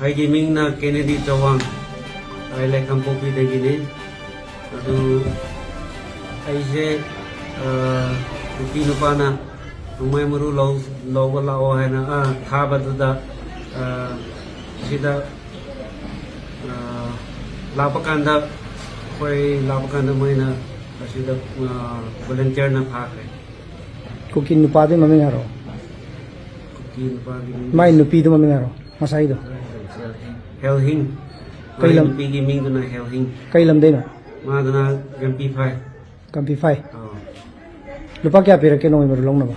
I gaming na Kennedy Chawang. I like Kampopi de Gine. Adu I say Pinupana. Umay Muru Low Hana Tabata Sida Lapakanda Koi Lapakanda Moina Sida volunteer na Pakre. Cooking Nupadi Mamingaro. My Nupido Mamingaro. Masaido. Helhing. Kailam Pigi Mingo na Helhing. Kailam Dino. Madana Gampi Pai. Gampi Pai. Lupa kya pira ke no imero long na ba?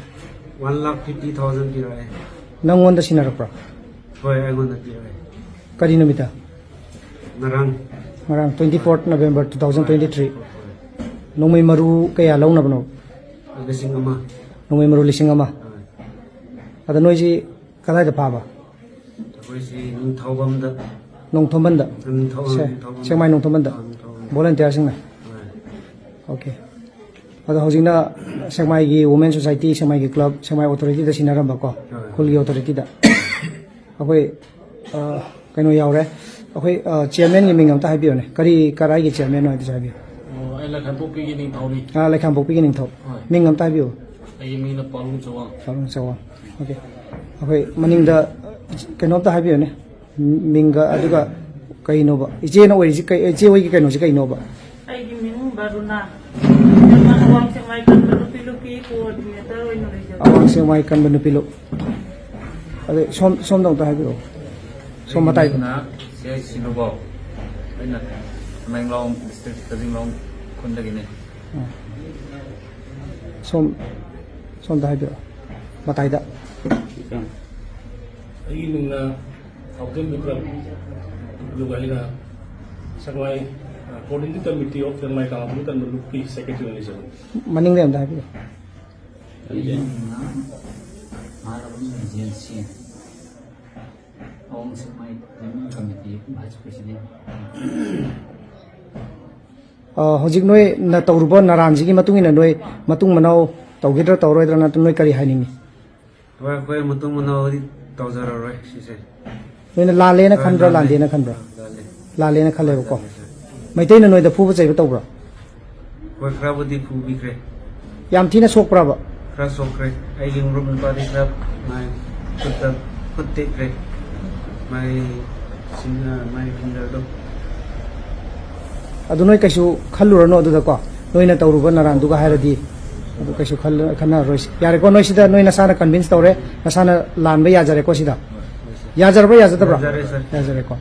1,50,000 pira. Nang wanda sinarapra. Hoy ay wanda pira. Kadi namita. Narang. Marang 24th November 2023. Nung may maru kaya long na ba no? Lising ama. Nung may maru lising ama. Ada noi si kalay da pa ba? Hoy si nung thawbam da. Nung thomanda. Siang may nung thomanda. Volunteer sing na. Okay. Ada hojina siang may gi women society, siang may gi club, siang may authority da sinaram ba ko? Kulgi authority da. Akoi kaino yaure. Akoi chairman gi mingam ta habiyo ne. Kari karai gi chairman no ta habiyo. Ai la khan pok pi ning thau ni. La khan pok pi ning thau. Mingam ta habiyo. Ai mi na palung chawang. Palung chawang. Okay. Akoi maning da kaino ta habiyo ne. Minga aduga kaino ba. Ije no oi ji kai ije oi gi kaino ji kaino ba. Ai gi ming baruna. Awang se mai kan lupi coordinator oi no re. Awang se mai kan pilo. Ade som dong ta habiyo. Som matai Na se sinubo. Ai na Menglong district Tajinglong kun da gine. Som ta habiyo. Matai da. Ai nung na Houghton Club Lugaina Sangwai according to the committee of my company and Lupi secretary nation. Maning dem ta habiyo. Agency. Ong Semai Committee Vice President. Hojik noi na tawruba naranji gi matung ina noi matung manau tawgidra tawroidra na noi kari haningi. Hoy mutung manaw tawzara roy si se. Noi na lale na khanbra lande na khanbra. Lale na khale ko. Maitai na noi da phu ba chai ba tawbra. Hoy krabudi phu bikre. Yam thina sokpra ba. Kra sokre. Ay yung room pa di krab mai putte kre. Mai singa mai finger do. Adu noi kaisu khallura no adu da ko. Noi na tawruba naran du ga hairadi. Adu kaisu khana rois. Yare ko noi sida noi na sana convince tawre na sana lan ba ya jare ko sida. Ya jar ba ya jada bra. Ya jare ko.